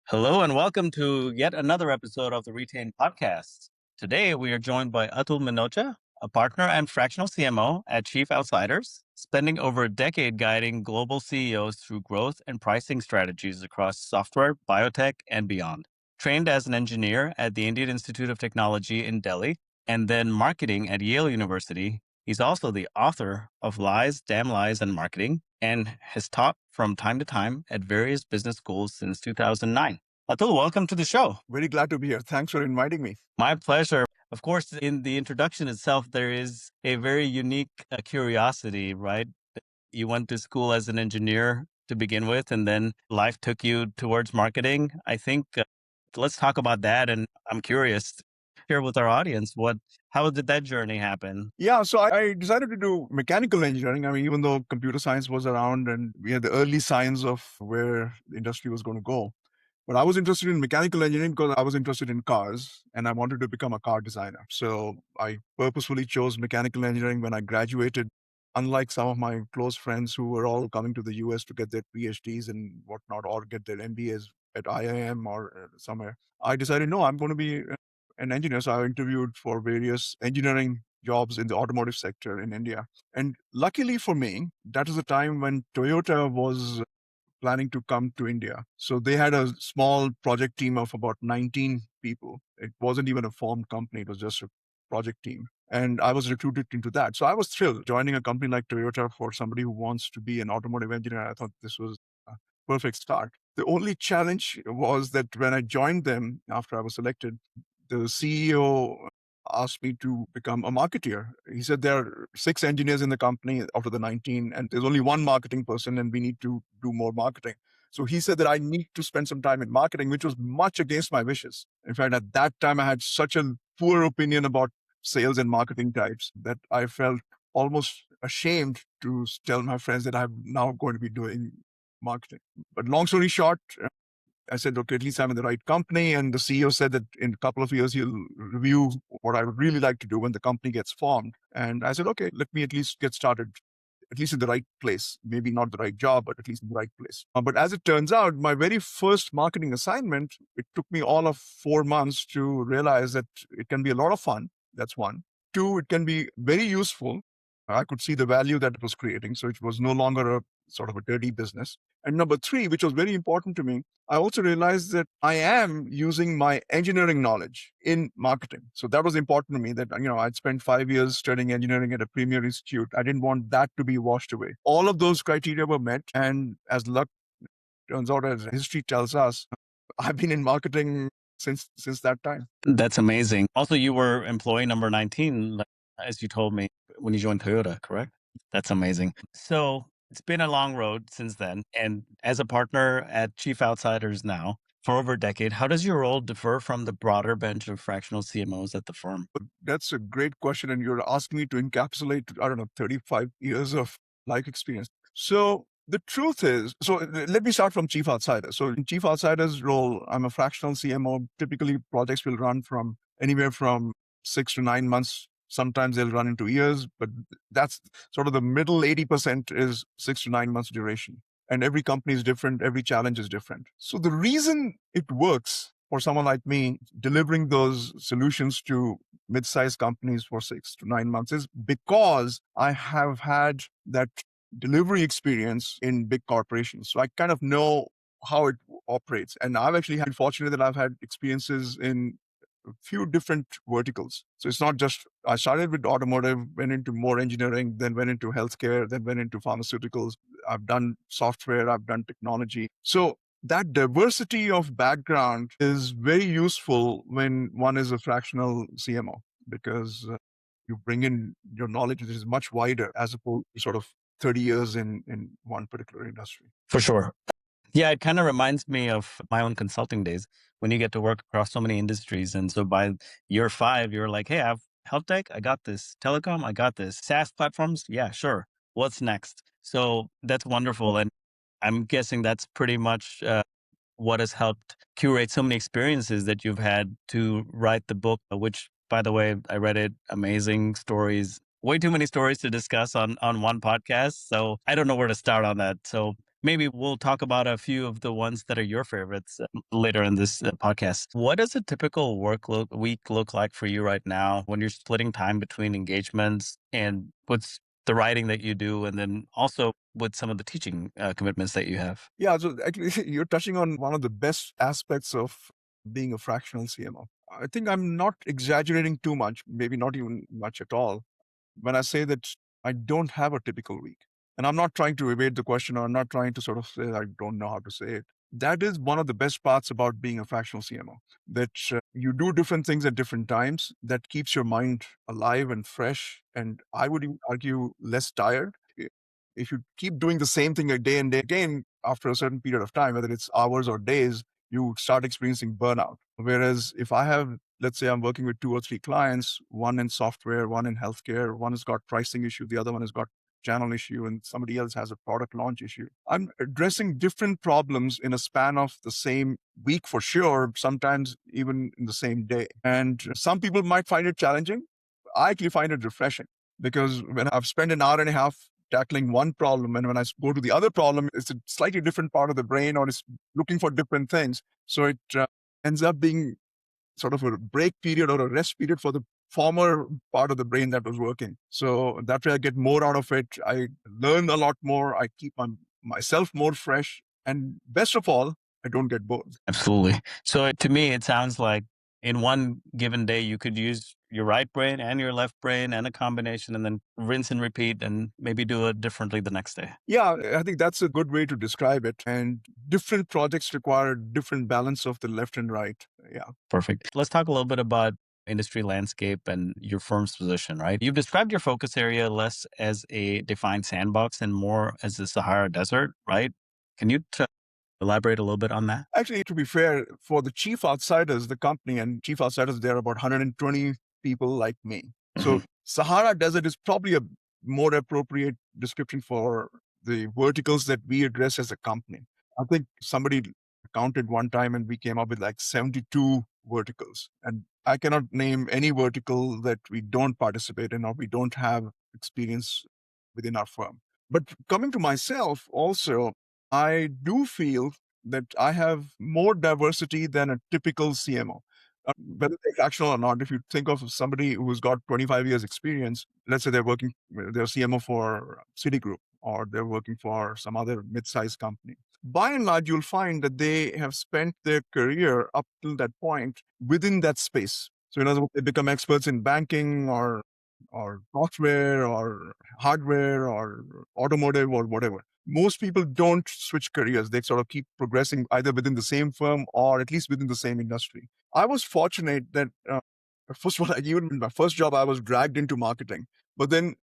Hello and welcome to yet another episode of the Retain podcast. Today we are joined by Atul Minocha, a partner and fractional CMO at Chief Outsiders, spending over a decade guiding global CEOs through growth and pricing strategies across software, biotech, and beyond. Trained as an engineer at the Indian Institute of Technology in Delhi and then marketing at Yale University, he's also the author of Lies, Damn Lies, and Marketing, and has taught from time to time at various business schools since 2009. Atul, welcome to the show. Very glad to be here. Thanks for inviting me. My pleasure. Of course, in the introduction itself, there is a very unique curiosity, right? You went to school as an engineer to begin with, and then life took you towards marketing. I think let's talk about that. And I'm curious to share with our audience how did that journey happen? Yeah, so I decided to do mechanical engineering. I mean, even though computer science was around and we had the early signs of where the industry was going to go. But I was interested in mechanical engineering because I was interested in cars and I wanted to become a car designer. So I purposefully chose mechanical engineering when I graduated. Unlike some of my close friends who were all coming to the US to get their PhDs and whatnot, or get their MBAs at IIM or somewhere, I decided, no, I'm going to be an engineer. So I interviewed for various engineering jobs in the automotive sector in India. And luckily for me, that was a time when Toyota was planning to come to India. So they had a small project team of about 19 people. It wasn't even a formed company, it was just a project team. And I was recruited into that. So I was thrilled joining a company like Toyota for somebody who wants to be an automotive engineer. I thought this was a perfect start. The only challenge was that when I joined them after I was selected, the CEO asked me to become a marketeer. He said there are 6 engineers in the company out of the 19, and there's only one marketing person, and we need to do more marketing. So he said that I need to spend some time in marketing, which was much against my wishes. In fact, at that time, I had such a poor opinion about sales and marketing types that I felt almost ashamed to tell my friends that I'm now going to be doing marketing. But long story short, I said, okay, at least I'm in the right company. And the CEO said that in a couple of years, he'll review what I would really like to do when the company gets formed. And I said, okay, let me at least get started, at least in the right place. Maybe not the right job, but at least in the right place. But as it turns out, my very first marketing assignment, it took me all of 4 months to realize that it can be a lot of fun. That's one. 2, it can be very useful. I could see the value that it was creating. So it was no longer a sort of a dirty business. And number 3, which was very important to me, I also realized that I am using my engineering knowledge in marketing. So that was important to me that, I'd spent 5 years studying engineering at a premier institute. I didn't want that to be washed away. All of those criteria were met. And as luck turns out, as history tells us, I've been in marketing since that time. That's amazing. Also, you were employee number 19, as you told me, when you joined Toyota, correct? That's amazing. So it's been a long road since then. And as a partner at Chief Outsiders now for over a decade, how does your role differ from the broader bench of fractional CMOs at the firm? That's a great question. And you're asking me to encapsulate, 35 years of life experience. So the truth is, let me start from Chief Outsiders. So in Chief Outsiders role, I'm a fractional CMO. Typically, projects will run from anywhere from 6 to 9 months. Sometimes they'll run into years, but that's sort of the middle 80% is 6 to 9 months duration. And every company is different. Every challenge is different. So the reason it works for someone like me, delivering those solutions to mid-sized companies for 6 to 9 months is because I have had that delivery experience in big corporations. So I kind of know how it operates. And I've actually had fortunate that I've had experiences in a few different verticals. So it's not just, I started with automotive, went into more engineering, then went into healthcare, then went into pharmaceuticals. I've done software, I've done technology. So that diversity of background is very useful when one is a fractional CMO because you bring in your knowledge, which is much wider as opposed to sort of 30 years in one particular industry. For sure. Yeah, it kind of reminds me of my own consulting days when you get to work across so many industries. And so by year 5, you're like, hey, I have health tech, I got this. Telecom, I got this. SaaS platforms, yeah, sure. What's next? So that's wonderful. And I'm guessing that's pretty much what has helped curate so many experiences that you've had to write the book, which, by the way, I read it, amazing stories, way too many stories to discuss on one podcast. So I don't know where to start on that. So Maybe we'll talk about a few of the ones that are your favorites later in this podcast. What does a typical week look like for you right now when you're splitting time between engagements and what's the writing that you do, and then also with some of the teaching commitments that you have? Yeah, so actually, you're touching on one of the best aspects of being a fractional CMO. I think I'm not exaggerating too much, maybe not even much at all, when I say that I don't have a typical week. And I'm not trying to evade the question, or I'm not trying to sort of say I don't know how to say it. That is one of the best parts about being a fractional CMO, that you do different things at different times that keeps your mind alive and fresh. And I would even argue less tired. If you keep doing the same thing a day and day again, after a certain period of time, whether it's hours or days, you start experiencing burnout. Whereas if I have, let's say I'm working with 2 or 3 clients, one in software, one in healthcare, one has got pricing issue, the other one has got channel issue, and somebody else has a product launch issue. I'm addressing different problems in a span of the same week for sure, sometimes even in the same day. And some people might find it challenging. I actually find it refreshing, because when I've spent an hour and a half tackling one problem, and when I go to the other problem, it's a slightly different part of the brain, or it's looking for different things. So it ends up being sort of a break period or a rest period for the former part of the brain that was working. So that way I get more out of it. I learn a lot more. I keep myself more fresh. And best of all, I don't get bored. Absolutely. So to me, it sounds like in one given day, you could use your right brain and your left brain and a combination, and then rinse and repeat and maybe do it differently the next day. Yeah, I think that's a good way to describe it. And different projects require different balance of the left and right. Yeah. Perfect. Let's talk a little bit about industry landscape and your firm's position, right? You've described your focus area less as a defined sandbox and more as the Sahara Desert, right? Can you elaborate a little bit on that? Actually, to be fair, for the chief outsiders, the company and chief outsiders, there are about 120 people like me. So Mhm. Sahara Desert is probably a more appropriate description for the verticals that we address as a company. I think somebody counted one time and we came up with like 72 verticals. And I cannot name any vertical that we don't participate in or we don't have experience within our firm. But coming to myself also, I do feel that I have more diversity than a typical CMO. Whether they're fractional or not, if you think of somebody who's got 25 years experience, let's say they're CMO for Citigroup, or they're working for some other mid-sized company. By and large, you'll find that they have spent their career up till that point within that space. So in other words, they become experts in banking or software or hardware or automotive or whatever. Most people don't switch careers. They sort of keep progressing either within the same firm or at least within the same industry. I was fortunate that, first of all, even in my first job, I was dragged into marketing, but then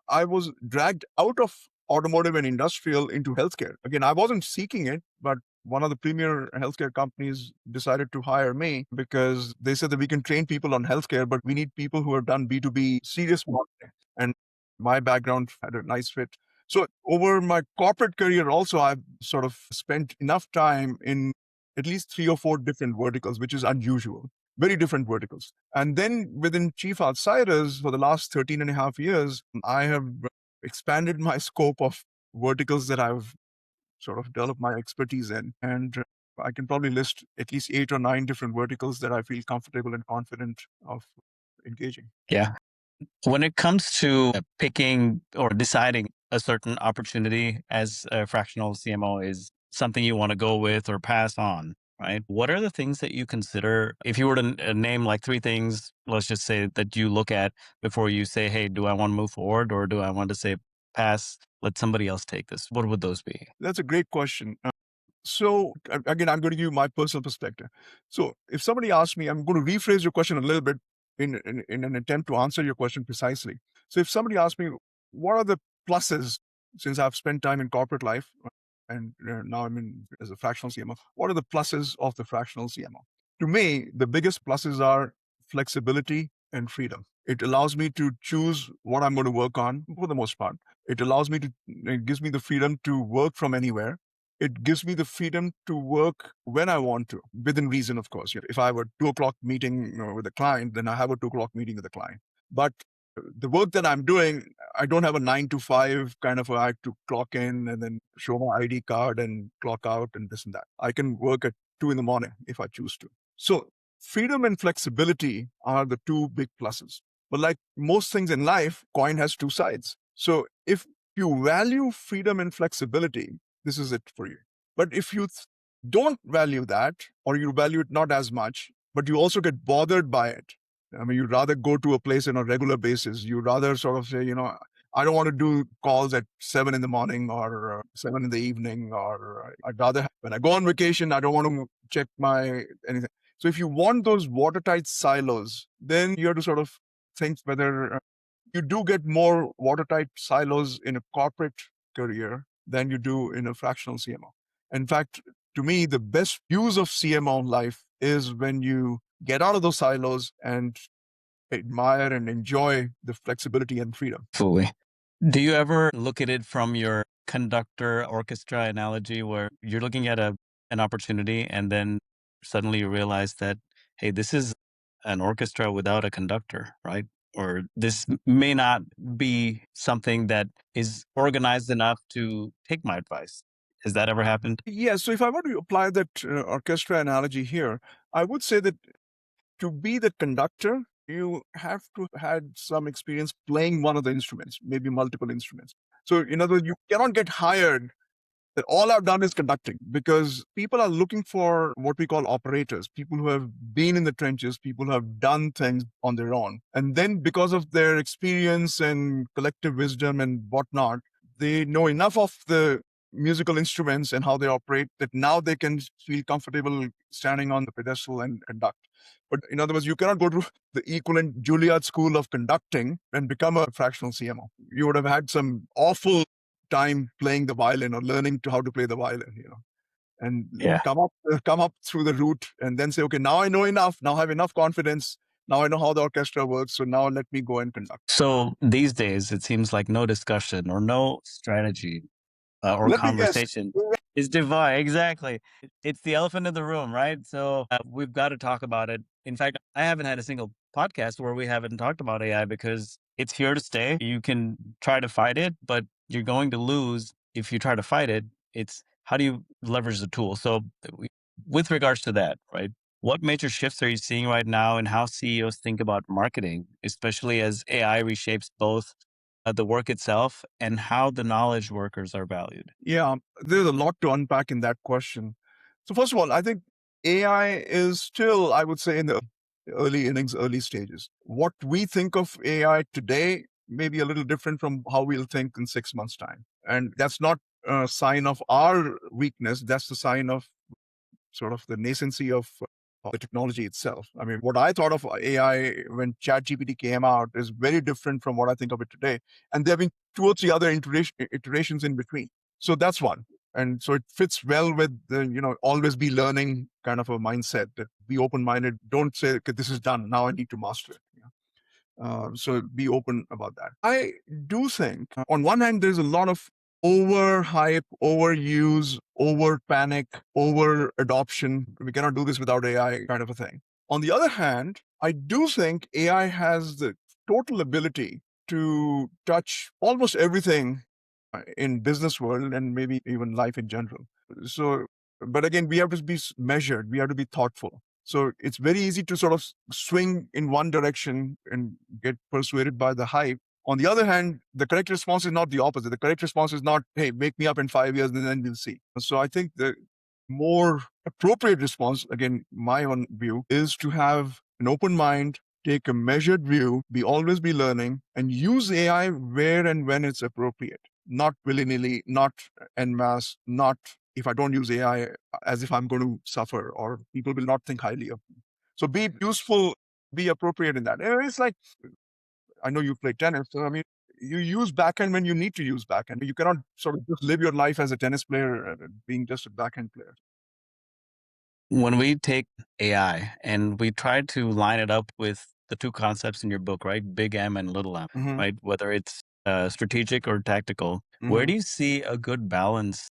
I was dragged out of automotive and industrial into healthcare. Again, I wasn't seeking it, but one of the premier healthcare companies decided to hire me because they said that we can train people on healthcare, but we need people who have done B2B serious marketing. And my background had a nice fit. So over my corporate career also, I've sort of spent enough time in at least 3 or 4 different verticals, which is unusual, very different verticals. And then within Chief Outsiders for the last 13 and a half years, I have expanded my scope of verticals that I've sort of developed my expertise in. And I can probably list at least 8 or 9 different verticals that I feel comfortable and confident of engaging. Yeah. When it comes to picking or deciding a certain opportunity as a fractional CMO is something you want to go with or pass on, right? What are the things that you consider if you were to name like 3 things, let's just say that you look at before you say, hey, do I want to move forward or do I want to say pass, let somebody else take this? What would those be? That's a great question. So again, I'm going to give you my personal perspective. So if somebody asks me, I'm going to rephrase your question a little bit in an attempt to answer your question precisely. So if somebody asks me, what are the pluses since I've spent time in corporate life and now I'm in as a fractional CMO, what are the pluses of the fractional CMO? To me, the biggest pluses are flexibility and freedom. It allows me to choose what I'm going to work on for the most part. It gives me the freedom to work from anywhere. It gives me the freedom to work when I want to, within reason, of course. If I have a 2 o'clock meeting with a client, then I have a 2 o'clock meeting with the client. But The work that I'm doing, I don't have a 9 to 5 kind of, I have to clock in and then show my ID card and clock out and this and that. I can work at 2 in the morning if I choose to. So freedom and flexibility are the two big pluses. But like most things in life, coin has two sides. So if you value freedom and flexibility, this is it for you. But if you don't value that, or you value it not as much, but you also get bothered by it, I mean, you'd rather go to a place on a regular basis. You'd rather sort of say, I don't want to do calls at 7 in the morning or 7 in the evening, or I'd rather, when I go on vacation, I don't want to check my anything. So if you want those watertight silos, then you have to sort of think whether you do get more watertight silos in a corporate career than you do in a fractional CMO. In fact, to me, the best use of CMO life is when you get out of those silos and admire and enjoy the flexibility and freedom. Absolutely. Do you ever look at it from your conductor orchestra analogy where you're looking at an opportunity and then suddenly you realize that, hey, this is an orchestra without a conductor, right? Or this may not be something that is organized enough to take my advice. Has that ever happened? Yeah, so if I were to apply that orchestra analogy here, I would say that to be the conductor, you have to had some experience playing one of the instruments, maybe multiple instruments. So in other words, you cannot get hired that all I've done is conducting, because people are looking for what we call operators, people who have been in the trenches, people who have done things on their own. And then because of their experience and collective wisdom and whatnot, they know enough of the musical instruments and how they operate that now they can feel comfortable standing on the pedestal and conduct. But in other words, you cannot go to the equivalent Juilliard School of Conducting and become a fractional CMO. You would have had some awful time playing the violin or learning to how to play the violin, and Yeah. come up through the route and then say, okay, now I know enough. Now I have enough confidence. Now I know how the orchestra works. So now let me go and conduct. So these days, it seems like no discussion or no strategy or Let me guess. conversation is divide. Exactly. It's the elephant in the room, right? So we've got to talk about it. In fact, I haven't had a single podcast where we haven't talked about AI because it's here to stay. You can try to fight it, but you're going to lose if you try to fight it. It's how do you leverage the tool? So, with regards to that, right? What major shifts are you seeing right now in how CEOs think about marketing, especially as AI reshapes both the work itself and how the knowledge workers are valued? Yeah, there's a lot to unpack in that question. So first of all, I think AI is still, I would say, in the early innings, early stages. What we think of AI today may be a little different from how we'll think in 6 months' time. And that's not a sign of our weakness. That's the sign of sort of the nascency of the technology itself. I mean, what I thought of AI when ChatGPT came out is very different from what I think of it today. And there have been 2 or 3 other iterations in between. So that's one. And so it fits well with the, always be learning kind of a mindset, that be open-minded. Don't say, okay, this is done. Now I need to master it. So be open about that. I do think, on one hand, there's a lot of overhype, overuse, over panic, over adoption. We cannot do this without AI kind of a thing. On the other hand, I do think AI has the total ability to touch almost everything in business world and maybe even life in general. So, but again, we have to be measured. We have to be thoughtful. So it's very easy to sort of swing in one direction and get persuaded by the hype. On the other hand, the correct response is not the opposite. The correct response is not, hey, wake me up in 5 years and then we'll see. So I think the more appropriate response, again, my own view, is to have an open mind, take a measured view, always be learning, and use AI where and when it's appropriate, not willy-nilly, not en masse, not if I don't use AI as if I'm going to suffer or people will not think highly of me. So be useful, be appropriate in that. And it's like, I know you play tennis, so I mean, you use backhand when you need to use backhand. You cannot sort of just live your life as a tennis player, being just a backhand player. When we take AI and we try to line it up with the two concepts in your book, right? Big M and little m, Mm-hmm. right? Whether it's strategic or tactical, where Mm-hmm. do you see a good balance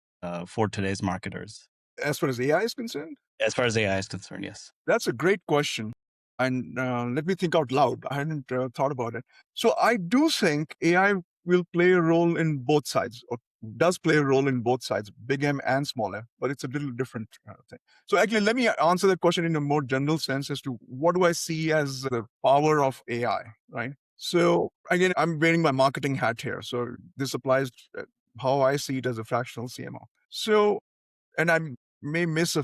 for today's marketers? As far as AI is concerned, As far as AI is concerned, yes. that's a great question. And let me think out loud. I hadn't thought about it. So I do think AI will play a role in both sides, or does play a role in both sides, big M and small m, but it's a little different thing. So actually, let me answer the question in a more general sense as to what do I see as the power of AI, right? So again, I'm wearing my marketing hat here. So this applies how I see it as a fractional CMO. So and I may miss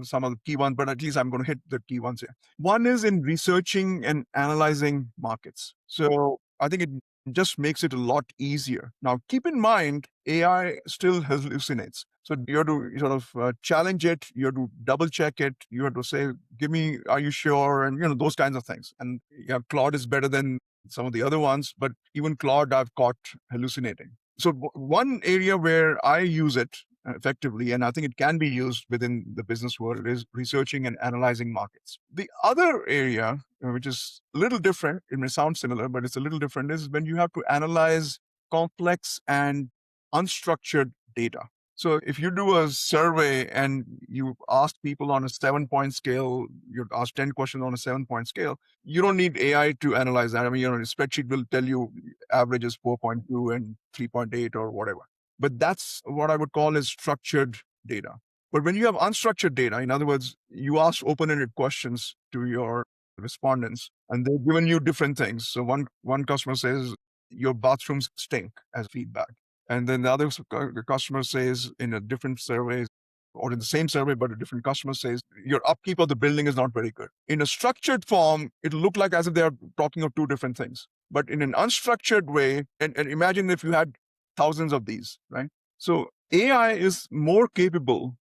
some of the key ones, but at least I'm going to hit the key ones here. One is in researching and analyzing markets. So I think it just makes it a lot easier. Now, keep in mind, AI still hallucinates. So you have to sort of challenge it. You have to double check it. You have to say, "Give me, are you sure?" And those kinds of things. And yeah, Claude is better than some of the other ones, but even Claude I've caught hallucinating. So one area where I use it effectively, and I think it can be used within the business world, is researching and analyzing markets. The other area, which is a little different, it may sound similar, but it's a little different, is when you have to analyze complex and unstructured data. So if you do a survey and you ask people on a 7-point scale, you ask 10 questions on a 7-point scale, you don't need AI to analyze that. I mean, a spreadsheet will tell you average is 4.2 and 3.8 or whatever. But that's what I would call as structured data. But when you have unstructured data, in other words, you ask open-ended questions to your respondents, and they've given you different things. So one customer says, your bathrooms stink as feedback. And then the customer says in a different survey, or in the same survey, but a different customer says, your upkeep of the building is not very good. In a structured form, it'll look like as if they're talking of two different things. But in an unstructured way, and imagine if you had thousands of these, right? So AI is more capable,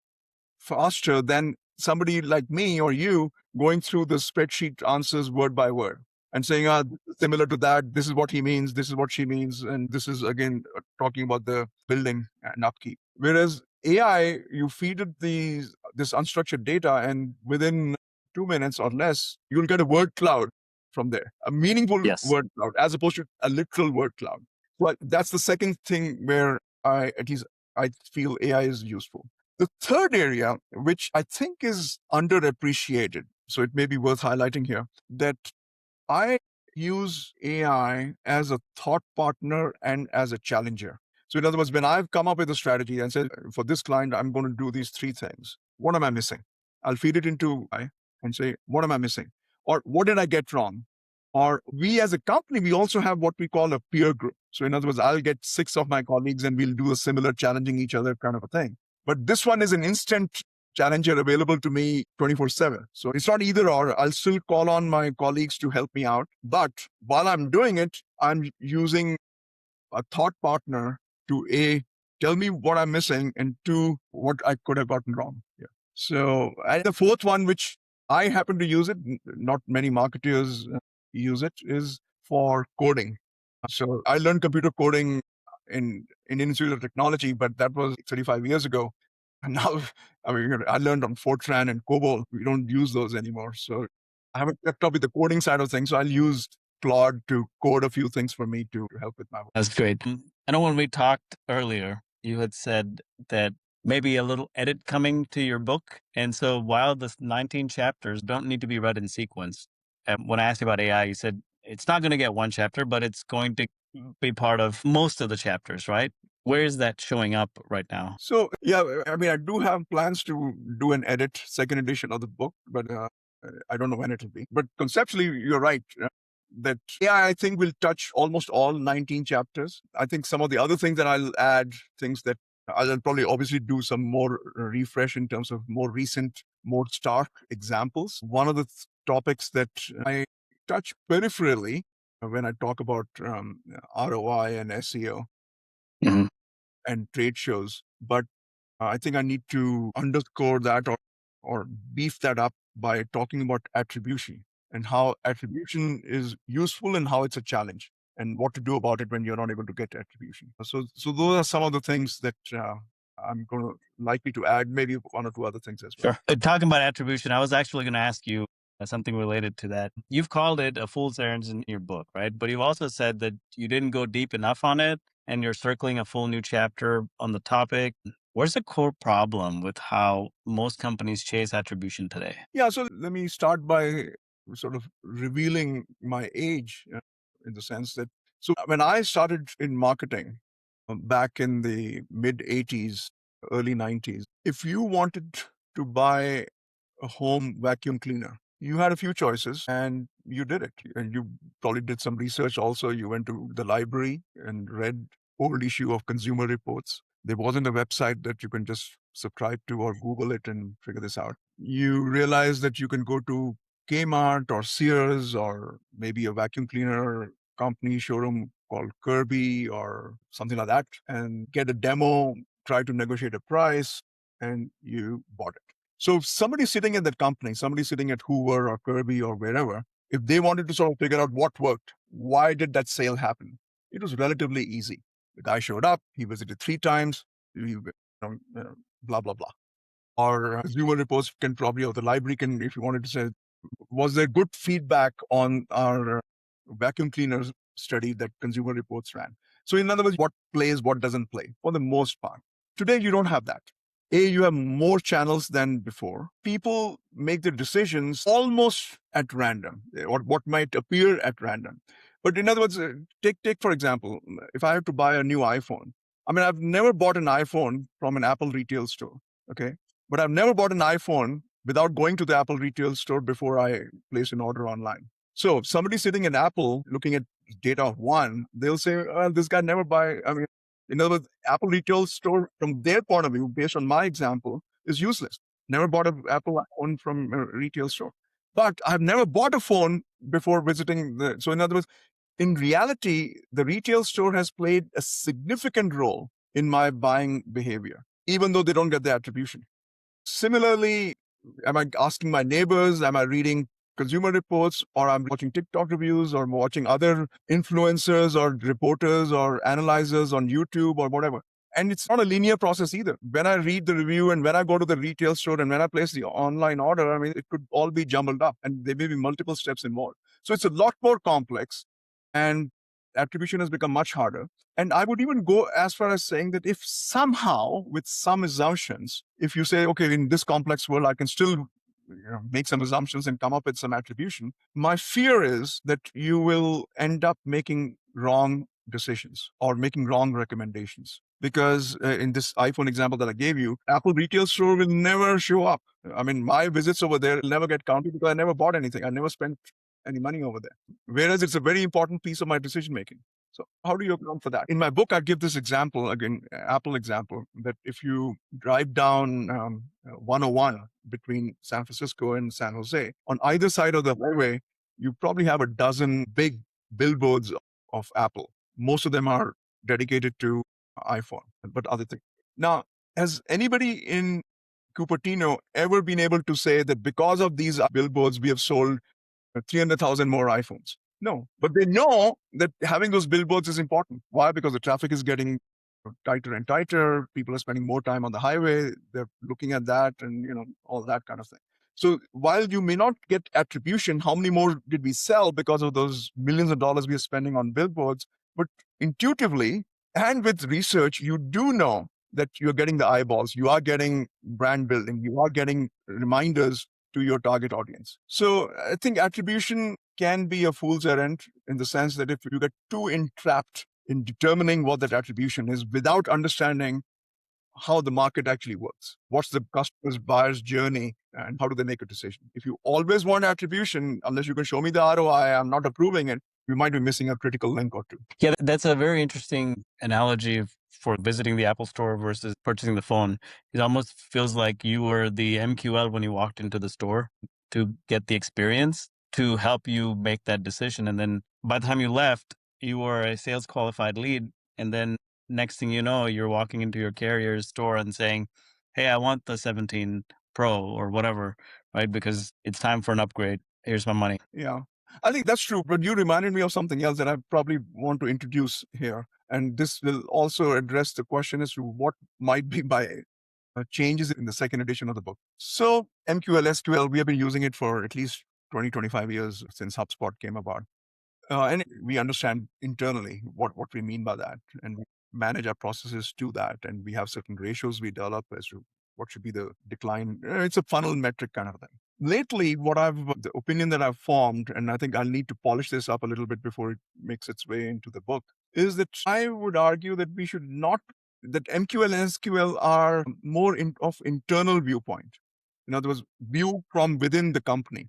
faster than somebody like me or you going through the spreadsheet answers word by word and saying, similar to that, this is what he means, this is what she means, and this is again talking about the building and upkeep. Whereas AI, you feed it this unstructured data, and within 2 minutes or less, you'll get a word cloud from there, a meaningful Yes. word cloud, as opposed to a literal word cloud. But that's the second thing where at least I feel AI is useful. The third area, which I think is underappreciated, so it may be worth highlighting here, that I use AI as a thought partner and as a challenger. So, in other words, when I've come up with a strategy and said, for this client, I'm going to do these three things, what am I missing? I'll feed it into AI and say, what am I missing? Or what did I get wrong? Or we as a company, we also have what we call a peer group. So, in other words, I'll get 6 of my colleagues and we'll do a similar challenging each other kind of a thing. But this one is an instant challenger available to me 24/7. So it's not either or. I'll still call on my colleagues to help me out. But while I'm doing it, I'm using a thought partner to tell me what I'm missing, and two, what I could have gotten wrong. Yeah. So, and the fourth one, which I happen to use it, not many marketers use it, is for coding. So I learned computer coding in Institute of Technology, but that was 35 years ago. And now, I mean, I learned on Fortran and COBOL. We don't use those anymore. So I haven't kept up with the coding side of things. So I'll use Claude to code a few things for me to help with my work. That's great. I know when we talked earlier, you had said that maybe a little edit coming to your book. And so while the 19 chapters don't need to be read in sequence, when I asked you about AI, you said it's not going to get one chapter, but it's going to be part of most of the chapters, right? Where is that showing up right now? So yeah, I mean, I do have plans to do an edit, second edition of the book, but I don't know when it'll be. But conceptually, you're right. That AI, I think, will touch almost all 19 chapters. I think some of the other things that I'll add, things that I'll probably obviously do some more refresh in terms of more recent, more stark examples. One of the topics that I touch peripherally when I talk about ROI and SEO Mhm. and trade shows, but I think I need to underscore that or beef that up by talking about attribution and how attribution is useful and how it's a challenge and what to do about it when you're not able to get attribution. So those are some of the things that I'm going to likely to add, maybe one or two other things as well. Sure. Talking about attribution, I was actually going to ask you something related to that. You've called it a fool's errand in your book, right? But you've also said that you didn't go deep enough on it and you're circling a full new chapter on the topic. Where's the core problem with how most companies chase attribution today? Yeah, so let me start by sort of revealing my age in the sense that, so when I started in marketing back in the mid 80s, early 90s, if you wanted to buy a home vacuum cleaner, you had a few choices and you did it. And you probably did some research also. You went to the library and read old issue of Consumer Reports. There wasn't a website that you can just subscribe to or Google it and figure this out. You realize that you can go to Kmart or Sears or maybe a vacuum cleaner company showroom called Kirby or something like that and get a demo, try to negotiate a price, and you bought it. So somebody sitting at that company, somebody sitting at Hoover or Kirby or wherever, if they wanted to sort of figure out what worked, why did that sale happen? It was relatively easy. The guy showed up, he visited 3 times, blah, blah, blah. Or Consumer Reports can probably, or the library can, if you wanted to say, was there good feedback on our vacuum cleaners study that Consumer Reports ran? So in other words, what plays, what doesn't play, for the most part. Today, you don't have that. You have more channels than before. People make their decisions almost at random, or what might appear at random. But in other words, take for example, if I have to buy a new iPhone, I mean, I've never bought an iPhone from an Apple retail store, okay? But I've never bought an iPhone without going to the Apple retail store before I place an order online. So if somebody sitting at Apple looking at data of one, they'll say, well, this guy never buy. I mean, in other words, Apple retail store, from their point of view, based on my example, is useless. Never bought an Apple phone from a retail store. But I've never bought a phone before visiting the. So in other words, in reality, the retail store has played a significant role in my buying behavior, even though they don't get the attribution. Similarly, am I asking my neighbors? Am I reading Consumer Reports, or I'm watching TikTok reviews, or watching other influencers or reporters or analyzers on YouTube or whatever? And it's not a linear process either. When I read the review and when I go to the retail store and when I place the online order, I mean, it could all be jumbled up and there may be multiple steps involved. So it's a lot more complex, and attribution has become much harder. And I would even go as far as saying that if somehow, with some assumptions, if you say, okay, in this complex world, I can still make some assumptions and come up with some attribution, my fear is that you will end up making wrong decisions or making wrong recommendations. Because in this iPhone example that I gave you, Apple retail store will never show up. I mean, my visits over there will never get counted because I never bought anything. I never spent any money over there. Whereas it's a very important piece of my decision making. So how do you account for that? In my book, I give this example, again, Apple example, that if you drive down 101 between San Francisco and San Jose, on either side of the highway, you probably have a dozen big billboards of Apple. Most of them are dedicated to iPhone, but other things. Now, has anybody in Cupertino ever been able to say that because of these billboards, we have sold 300,000 more iPhones? No, but they know that having those billboards is important. Why? Because the traffic is getting tighter and tighter. People are spending more time on the highway. They're looking at that and, all that kind of thing. So while you may not get attribution, how many more did we sell because of those millions of dollars we are spending on billboards? But intuitively and with research, you do know that you're getting the eyeballs, you are getting brand building, you are getting reminders to your target audience. So I think attribution can be a fool's errand in the sense that if you get too entrapped in determining what that attribution is without understanding how the market actually works, what's the customer's buyer's journey, and how do they make a decision. If you always want attribution, unless you can show me the ROI, I'm not approving it, you might be missing a critical link or two. Yeah, that's a very interesting analogy for visiting the Apple store versus purchasing the phone. It almost feels like you were the MQL when you walked into the store to get the experience to help you make that decision. And then by the time you left, you were a sales qualified lead. And then next thing you know, you're walking into your carrier's store and saying, hey, I want the 17 Pro or whatever, right? Because it's time for an upgrade. Here's my money. Yeah, I think that's true. But you reminded me of something else that I probably want to introduce here. And this will also address the question as to what might be by changes in the second edition of the book. So MQL, SQL, we have been using it for at least 20, 25 years since HubSpot came about. And we understand internally what we mean by that, and we manage our processes to that. And we have certain ratios we develop as to what should be the decline. It's a funnel metric kind of thing. Lately, the opinion that I've formed, and I think I'll need to polish this up a little bit before it makes its way into the book, is that I would argue that we should not, that MQL and SQL are more of internal viewpoint. In other words, view from within the company,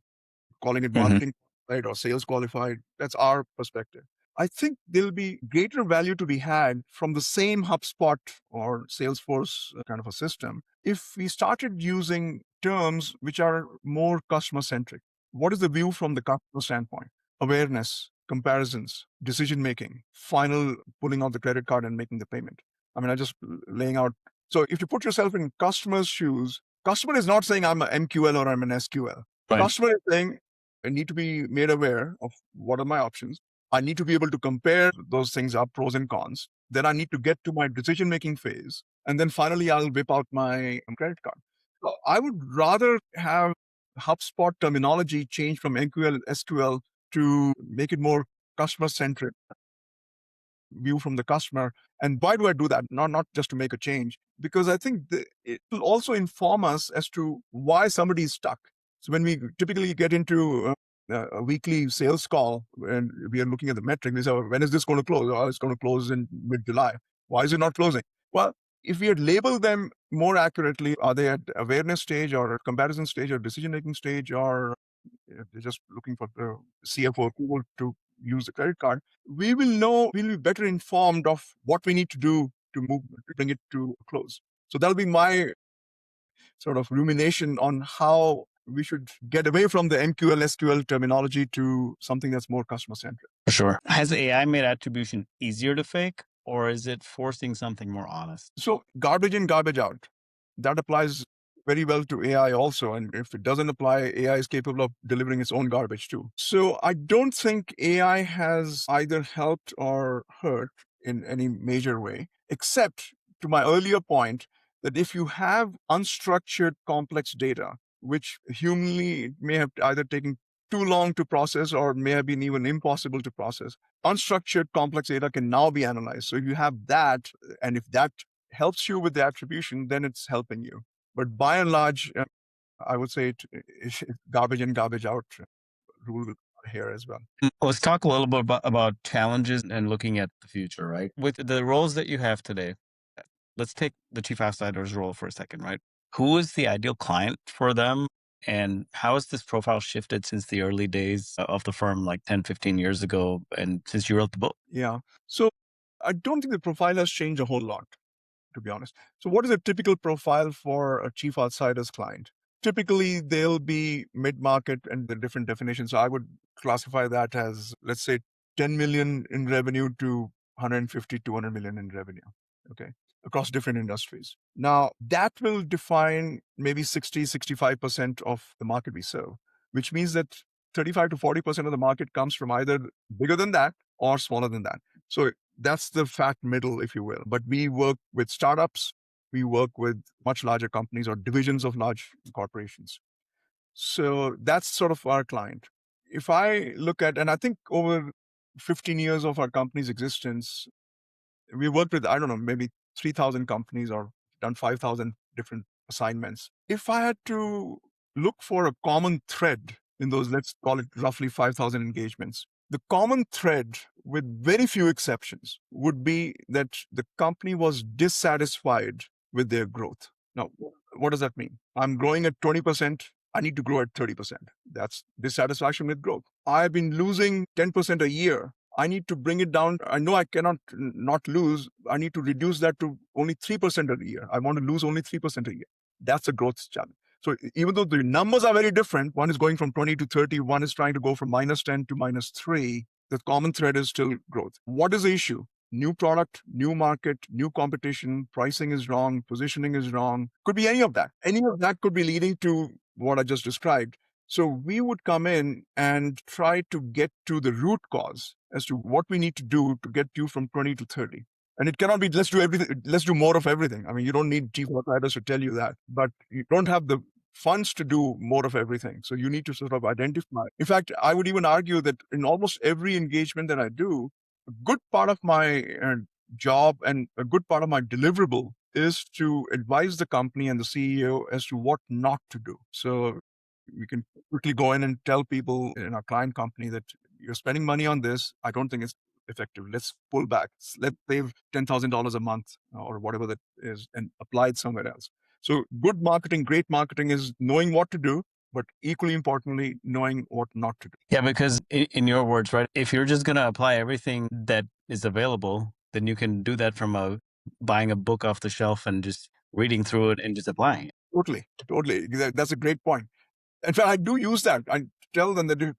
calling it Hmm. marketing qualified or sales qualified. That's our perspective. I think there'll be greater value to be had from the same HubSpot or Salesforce kind of a system if we started using terms which are more customer centric. What is the view from the customer standpoint? Awareness, comparisons, decision making, final pulling out the credit card and making the payment. I mean, I just laying out. So if you put yourself in customer's shoes, customer is not saying I'm an MQL or I'm an SQL. Right. Customer is saying, I need to be made aware of what are my options. I need to be able to compare those things up, pros and cons. Then I need to get to my decision making phase. And then finally, I'll whip out my credit card. So I would rather have HubSpot terminology change from MQL, SQL to make it more customer centric view from the customer. And why do I do that? Not just to make a change, because I think it will also inform us as to why somebody is stuck. So when we typically get into a weekly sales call and we are looking at the metric, we say, when is this going to close? Oh, it's going to close in mid-July. Why is it not closing? Well, if we had labeled them more accurately, are they at awareness stage or comparison stage or decision-making stage, or they're just looking for the CFO approval to use the credit card, we'll be better informed of what we need to do to bring it to a close. So that'll be my sort of rumination on how we should get away from the MQL, SQL terminology to something that's more customer centric. For sure. Has AI made attribution easier to fake, or is it forcing something more honest? So garbage in, garbage out. That applies very well to AI also. And if it doesn't apply, AI is capable of delivering its own garbage too. So I don't think AI has either helped or hurt in any major way, except to my earlier point that if you have unstructured complex data, which humanly may have either taken too long to process or may have been even impossible to process, unstructured complex data can now be analyzed. So if you have that, and if that helps you with the attribution, then it's helping you. But by and large, I would say it's garbage in, garbage out rule here as well. Let's talk a little bit about challenges and looking at the future, right? With the roles that you have today, let's take the chief outsider's role for a second, right? Who is the ideal client for them? And how has this profile shifted since the early days of the firm, like 10, 15 years ago, and since you wrote the book? Yeah. So I don't think the profile has changed a whole lot, to be honest. So what is a typical profile for a chief outsider's client? Typically, they'll be mid-market and the different definitions. So I would classify that as, let's say, 10 million in revenue to 150, 200 million in revenue. Okay. Across different industries. Now, that will define maybe 60, 65% of the market we serve, which means that 35 to 40% of the market comes from either bigger than that or smaller than that. So that's the fat middle, if you will. But we work with startups, we work with much larger companies or divisions of large corporations. So that's sort of our client. If I look at, and I think over 15 years of our company's existence, we worked with, I don't know, maybe 3,000 companies or done 5,000 different assignments. If I had to look for a common thread in those, let's call it roughly 5,000 engagements, the common thread, with very few exceptions, would be that the company was dissatisfied with their growth. Now, what does that mean? I'm growing at 20%. I need to grow at 30%. That's dissatisfaction with growth. I've been losing 10% a year. I need to bring it down. I know I cannot not lose. I need to reduce that to only 3% a year. I want to lose only 3% a year. That's a growth challenge. So even though the numbers are very different, one is going from 20 to 30, one is trying to go from -10 to -3, the common thread is still growth. What is the issue? New product, new market, new competition, pricing is wrong, positioning is wrong. Could be any of that. Any of that could be leading to what I just described. So we would come in and try to get to the root cause as to what we need to do to get you from 20 to 30. And it cannot be, let's do everything, let's do more of everything. I mean, you don't need chief outsiders to tell you that, but you don't have the funds to do more of everything. So you need to sort of identify. In fact, I would even argue that in almost every engagement that I do, a good part of my job and a good part of my deliverable is to advise the company and the CEO as to what not to do. So We can quickly go in and tell people in our client company that you're spending money on this. I don't think it's effective. Let's pull back. Let's save $10,000 a month or whatever that is and apply it somewhere else. So good marketing, great marketing is knowing what to do, but equally importantly, knowing what not to do. Yeah, because in your words, right, if you're just going to apply everything that is available, then you can do that from buying a book off the shelf and just reading through it and just applying it. Totally. That's a great point. In fact, I do use that. I tell them that,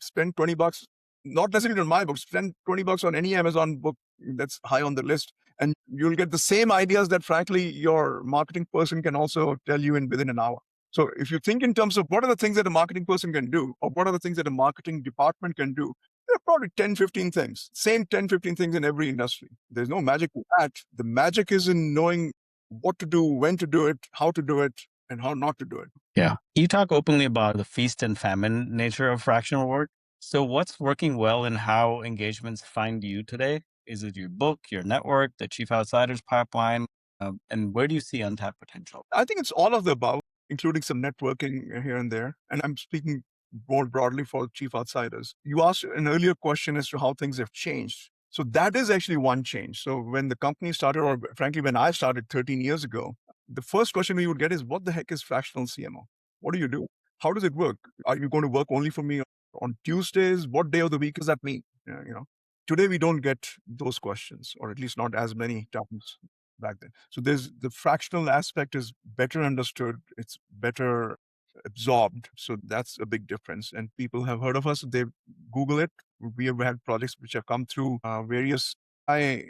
spend $20, not necessarily on my book, spend $20 on any Amazon book that's high on the list. And you'll get the same ideas that, frankly, your marketing person can also tell you within an hour. So if you think in terms of what are the things that a marketing person can do, or what are the things that a marketing department can do, there are probably 10, 15 things. Same 10, 15 things in every industry. There's no magic to that. The magic is in knowing what to do, when to do it, how to do it, and how not to do it. Yeah. You talk openly about the feast and famine nature of fractional work. So what's working well and how engagements find you today? Is it your book, your network, the Chief Outsiders pipeline? And where do you see untapped potential? I think it's all of the above, including some networking here and there. And I'm speaking more broadly for Chief Outsiders. You asked an earlier question as to how things have changed. So that is actually one change. So when the company started, or frankly, when I started 13 years ago, the first question we would get is, what the heck is fractional CMO? What do you do? How does it work? Are you going to work only for me on Tuesdays? What day of the week does that mean? Today we don't get those questions, or at least not as many times back then. So there's the fractional aspect is better understood. It's better absorbed. So that's a big difference. And people have heard of us. They Google it. We have had projects which have come through various AI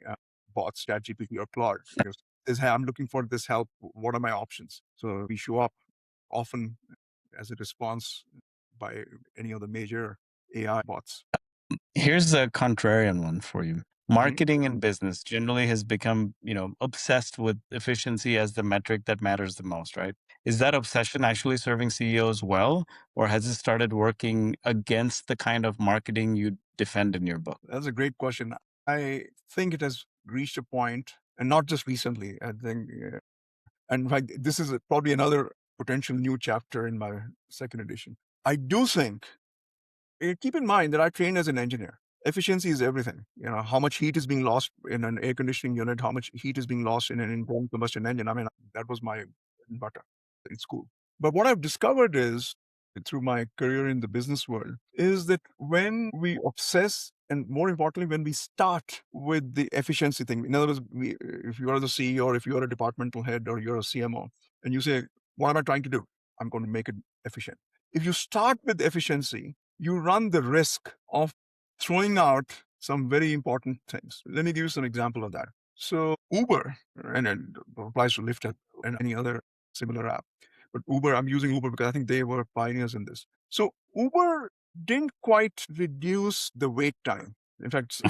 bots, ChatGPT or Claude. Hey, I'm looking for this help. What are my options? So we show up often as a response by any of the major AI bots. Here's a contrarian one for you. Marketing and business generally has become, obsessed with efficiency as the metric that matters the most, right? Is that obsession actually serving CEOs well, or has it started working against the kind of marketing you defend in your book? That's a great question. I think it has reached a point, and not just recently. I think, and in fact, this is probably another potential new chapter in my second edition. I do think, keep in mind that I trained as an engineer. Efficiency is everything. How much heat is being lost in an air conditioning unit, how much heat is being lost in an internal combustion engine. I mean, that was my bread and butter in school. But what I've discovered is, through my career in the business world, is that when we obsess, and more importantly, when we start with the efficiency thing, in other words, if you are the CEO, or if you are a departmental head, or you're a CMO, and you say, what am I trying to do? I'm going to make it efficient. If you start with efficiency, you run the risk of throwing out some very important things. Let me give you some example of that. So Uber, and it applies to Lyft and any other similar app. But Uber, I'm using Uber because I think they were pioneers in this. So Uber didn't quite reduce the wait time. In fact,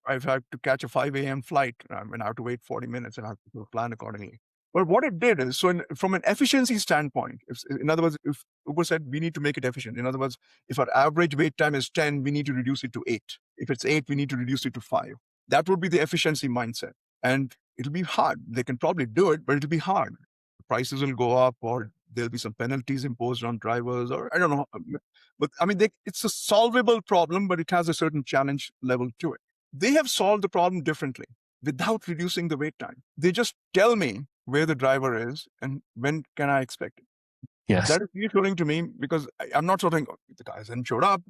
I've had to catch a 5 a.m. flight and I have to wait 40 minutes and I have to plan accordingly. But what it did is, from an efficiency standpoint, in other words, if Uber said we need to make it efficient, in other words, if our average wait time is 10, we need to reduce it to 8. If it's 8, we need to reduce it to 5. That would be the efficiency mindset. And it'll be hard. They can probably do it, but it'll be hard. Prices will go up, or there'll be some penalties imposed on drivers, or I don't know. But I mean, it's a solvable problem, but it has a certain challenge level to it. They have solved the problem differently without reducing the wait time. They just tell me where the driver is and when can I expect it. Yes. That is reassuring to me, because I'm not sort of thinking, the guy hasn't showed up.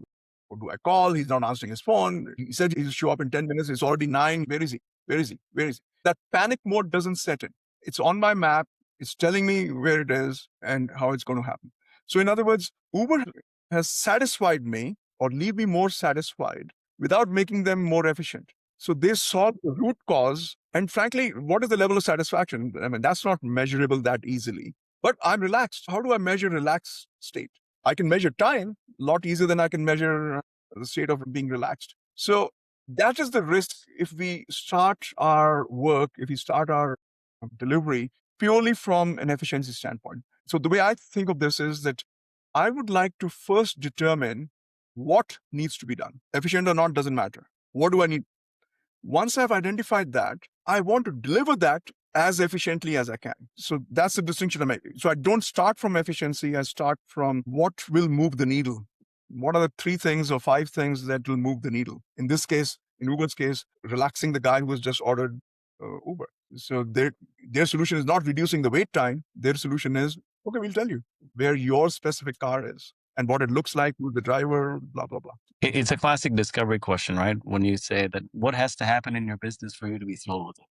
Or do I call? He's not answering his phone. He said he'll show up in 10 minutes. It's already 9. Where is he? Where is he? Where is he? That panic mode doesn't set in. It's on my map. It's telling me where it is and how it's going to happen. So in other words, Uber has satisfied me, or leave me more satisfied, without making them more efficient. So they solve the root cause. And frankly, what is the level of satisfaction? I mean, that's not measurable that easily. But I'm relaxed. How do I measure relaxed state? I can measure time a lot easier than I can measure the state of being relaxed. So that is the risk if we start our work, if we start our delivery purely from an efficiency standpoint. So the way I think of this is that I would like to first determine what needs to be done. Efficient or not doesn't matter. What do I need? Once I've identified that, I want to deliver that as efficiently as I can. So that's the distinction I'm making. So I don't start from efficiency. I start from what will move the needle. What are the 3 things or 5 things that will move the needle? In this case, in Uber's case, relaxing the guy who has just ordered Uber. So their solution is not reducing the wait time. Their solution is, okay, we'll tell you where your specific car is and what it looks like, who's the driver, blah, blah, blah. It's a classic discovery question, right? When you say that what has to happen in your business for you to be thrilled with it,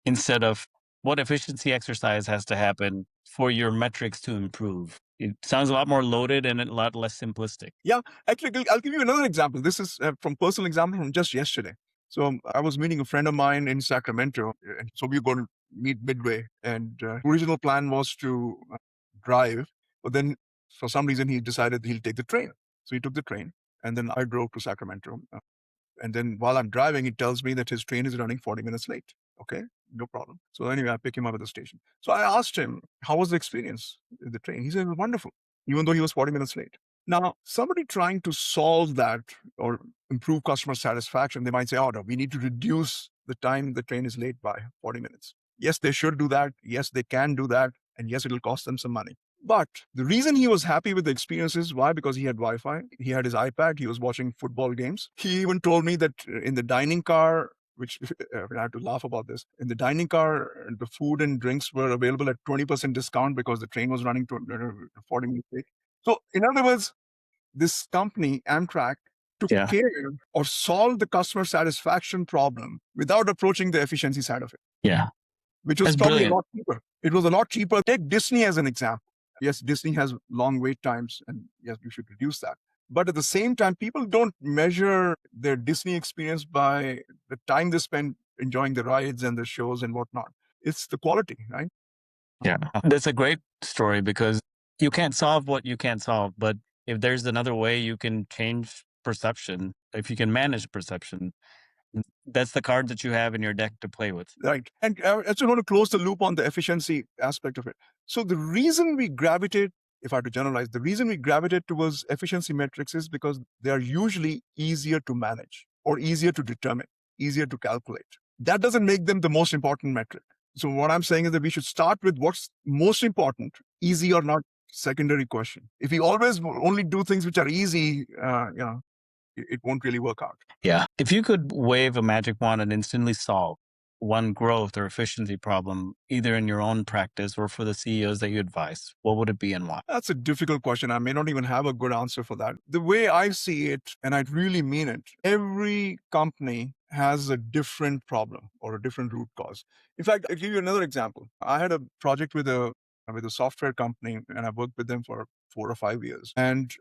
instead of what efficiency exercise has to happen for your metrics to improve. It sounds a lot more loaded and a lot less simplistic. Yeah, actually, I'll give you another example. This is from personal example from just yesterday. So I was meeting a friend of mine in Sacramento, and so we were going to meet midway. And original plan was to drive, but then for some reason he decided he'll take the train. So he took the train, and then I drove to Sacramento. And then while I'm driving, he tells me that his train is running 40 minutes late. Okay, no problem. So anyway, I pick him up at the station. So I asked him, how was the experience with the train? He said it was wonderful, even though he was 40 minutes late. Now, somebody trying to solve that or improve customer satisfaction, they might say, oh, no, we need to reduce the time the train is late by 40 minutes. Yes, they should do that. Yes, they can do that. And yes, it'll cost them some money. But the reason he was happy with the experience is why? Because he had Wi-Fi, he had his iPad, he was watching football games. He even told me that in the dining car, which I had to laugh about this, in the dining car, the food and drinks were available at 20% discount because the train was running to 40 minutes late. So in other words, this company, Amtrak, took care or solved the customer satisfaction problem without approaching the efficiency side of it. Yeah. Which was probably a lot cheaper. It was a lot cheaper. Take Disney as an example. Yes, Disney has long wait times, and yes, you should reduce that. But at the same time, people don't measure their Disney experience by the time they spend enjoying the rides and the shows and whatnot. It's the quality, right? Yeah. That's a great story because you can't solve what you can't solve. But if there's another way you can change perception, if you can manage perception, that's the card that you have in your deck to play with. Right. And I just want to close the loop on the efficiency aspect of it. So the reason we gravitate, if I had to generalize, the reason we gravitate towards efficiency metrics is because they are usually easier to manage or easier to determine, easier to calculate. That doesn't make them the most important metric. So what I'm saying is that we should start with what's most important, easy or not, secondary question. If we always only do things which are easy, it won't really work out. Yeah. If you could wave a magic wand and instantly solve one growth or efficiency problem, either in your own practice or for the CEOs that you advise, what would it be and why? That's a difficult question. I may not even have a good answer for that. The way I see it, and I really mean it, every company has a different problem or a different root cause. In fact, I'll give you another example. I had a project with a software company, and I worked with them for 4 or 5 years and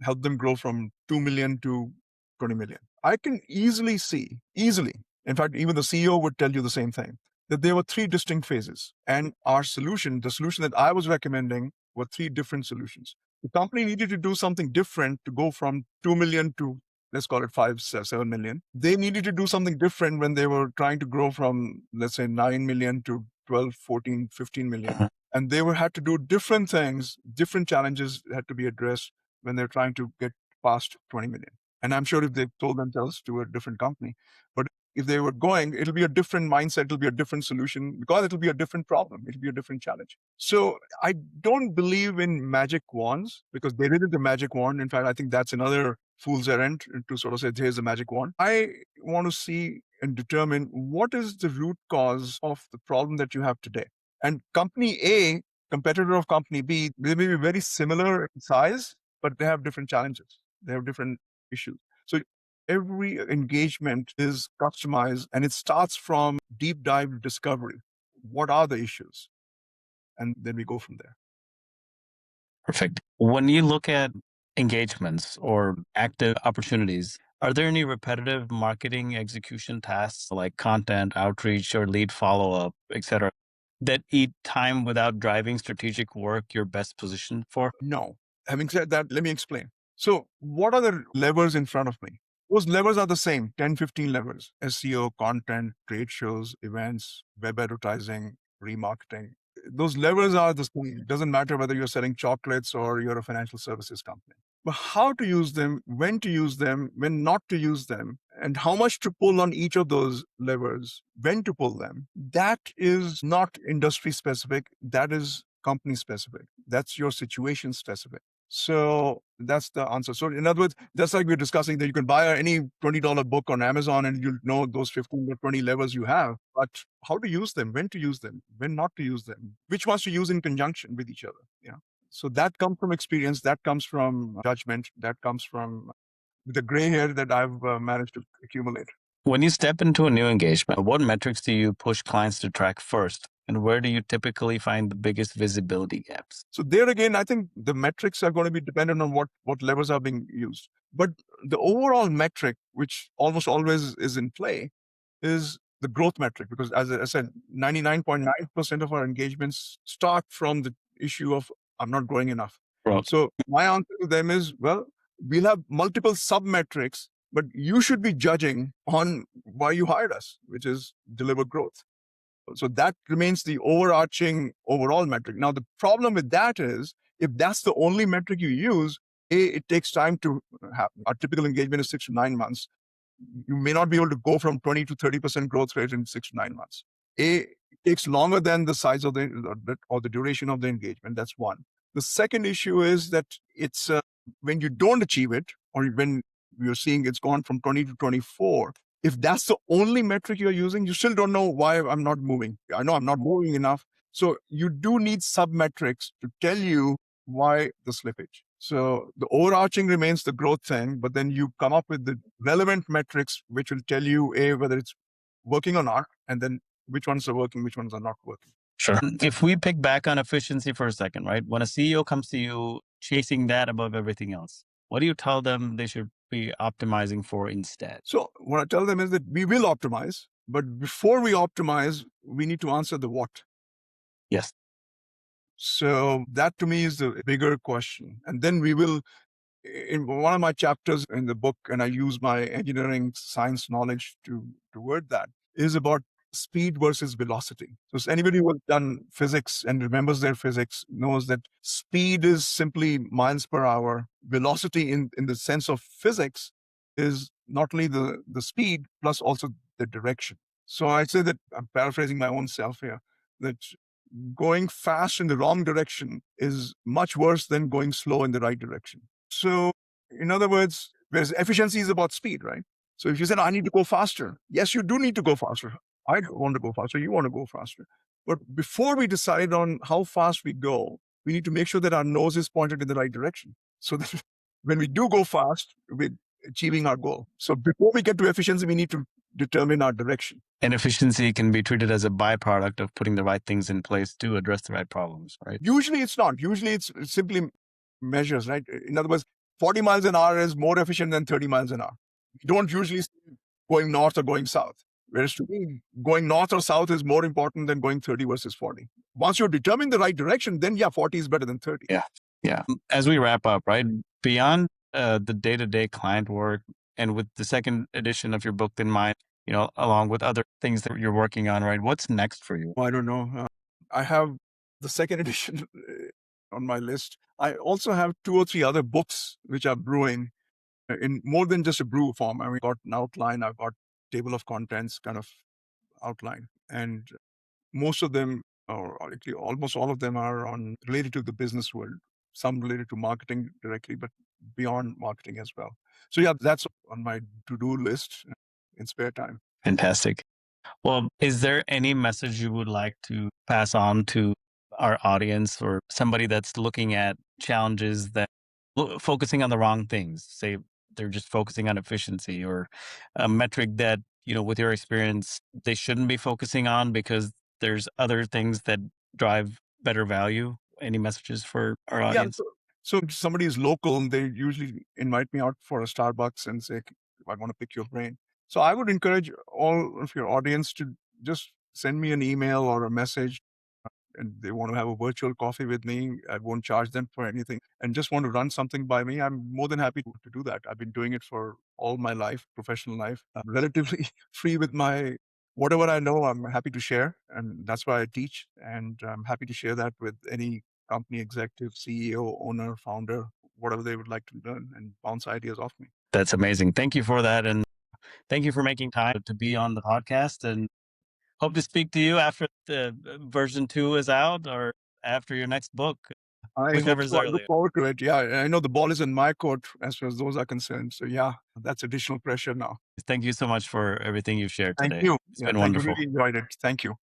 helped them grow from 2 million to 20 million. I can easily see, in fact, even the CEO would tell you the same thing, that there were 3 distinct phases. And our solution, the solution that I was recommending, were 3 different solutions. The company needed to do something different to go from 2 million to, let's call it 5, 7 million. They needed to do something different when they were trying to grow from, let's say, 9 million to 12, 14, 15 million. And they had to do different things, different challenges had to be addressed when they're trying to get past 20 million. And I'm sure if they told themselves to a different company, but if they were going, it'll be a different mindset, it'll be a different solution because it'll be a different problem, it'll be a different challenge. So I don't believe in magic wands because there isn't a magic wand. In fact, I think that's another fool's errand to sort of say, here's a magic wand. I want to see and determine what is the root cause of the problem that you have today. And company A, competitor of company B, they may be very similar in size, but they have different challenges. They have different issues. So every engagement is customized and it starts from deep dive discovery. What are the issues? And then we go from there. Perfect. When you look at engagements or active opportunities, are there any repetitive marketing execution tasks like content, outreach, or lead follow-up, et cetera, that eat time without driving strategic work you're best positioned for? No. Having said that, let me explain. So what are the levers in front of me? Those levers are the same, 10, 15 levers: SEO, content, trade shows, events, web advertising, remarketing. Those levers are the same. It doesn't matter whether you're selling chocolates or you're a financial services company. But how to use them, when to use them, when not to use them, and how much to pull on each of those levers, when to pull them, that is not industry specific. That is company specific. That's your situation specific. So that's the answer. So in other words, just like we're discussing that you can buy any $20 book on Amazon and you'll know those 15 or 20 levers you have, but how to use them, when to use them, when not to use them, which ones to use in conjunction with each other. Yeah. So that comes from experience, that comes from judgment, that comes from the gray hair that I've managed to accumulate. When you step into a new engagement, what metrics do you push clients to track first? And where do you typically find the biggest visibility gaps? So there again, I think the metrics are going to be dependent on what levers are being used. But the overall metric, which almost always is in play, is the growth metric, because as I said, 99.9% of our engagements start from the issue of I'm not growing enough. Growth. So my answer to them is, well, we'll have multiple sub metrics, but you should be judging on why you hired us, which is deliver growth. So that remains the overarching overall metric. Now, the problem with that is if that's the only metric you use, it takes time to happen. Our typical engagement is 6 to 9 months. You may not be able to go from 20 to 30% growth rate in 6 to 9 months. It takes longer than the size of the duration of the engagement. That's one. The second issue is that it's when you don't achieve it, or when you're seeing it's gone from 20 to 24, if that's the only metric you're using, you still don't know why I'm not moving. I know I'm not moving enough. So you do need sub-metrics to tell you why the slippage. So the overarching remains the growth thing, but then you come up with the relevant metrics, which will tell you whether it's working or not, and then which ones are working, which ones are not working. Sure. If we pick back on efficiency for a second, right? When a CEO comes to you chasing that above everything else, what do you tell them they should be optimizing for instead? So what I tell them is that we will optimize, but before we optimize, we need to answer the what. Yes. So that to me is the bigger question. And then we will, in one of my chapters in the book, and I use my engineering science knowledge to word that, is about speed versus velocity. So anybody who has done physics and remembers their physics knows that speed is simply miles per hour. Velocity in the sense of physics is not only the speed, plus also the direction. So I say that, I'm paraphrasing my own self here, that going fast in the wrong direction is much worse than going slow in the right direction. So in other words, whereas efficiency is about speed, right? So if you said, I need to go faster, yes, you do need to go faster. I want to go faster. You want to go faster. But before we decide on how fast we go, we need to make sure that our nose is pointed in the right direction. So that when we do go fast, we're achieving our goal. So before we get to efficiency, we need to determine our direction. And efficiency can be treated as a byproduct of putting the right things in place to address the right problems, right? Usually it's not. Usually it's simply measures, right? In other words, 40 miles an hour is more efficient than 30 miles an hour. You don't usually say going north or going south. Whereas to me, going north or south is more important than going 30 versus 40. Once you're determining the right direction, then 40 is better than 30. Yeah. As we wrap up, right, beyond the day-to-day client work, and with the second edition of your book in mind, along with other things that you're working on, right, what's next for you? I don't know. I have the second edition on my list. I also have 2 or 3 other books which are brewing in more than just a brew form. I mean, I've got an outline, I've got table of contents kind of outline. And most of them, or actually almost all of them, are related to the business world. Some related to marketing directly, but beyond marketing as well. So that's on my to-do list in spare time. Fantastic. Well, is there any message you would like to pass on to our audience, or somebody that's looking at challenges that focusing on the wrong things? Say they're just focusing on efficiency, or a metric that, with your experience, they shouldn't be focusing on because there's other things that drive better value. Any messages for our audience? So if somebody is local, and they usually invite me out for a Starbucks and say, I want to pick your brain. So I would encourage all of your audience to just send me an email or a message, and they want to have a virtual coffee with me. I won't charge them for anything, and just want to run something by me. I'm more than happy to do that. I've been doing it for all my life, professional life. I'm relatively free with my whatever I know. I'm happy to share, and that's why I teach. And I'm happy to share that with any company executive, CEO, owner, founder, whatever they would like to learn, and bounce ideas off me. That's amazing. Thank you for that. And Thank you for making time to be on the podcast, and hope to speak to you after the version 2 is out or after your next book, I hope whichever is so. I look earlier. forward to it. Yeah, I know the ball is in my court as far as those are concerned. So yeah, that's additional pressure now. Thank you so much for everything you've shared Thank today. you. It's Yeah, been thank you. wonderful. Really enjoyed it. Thank you.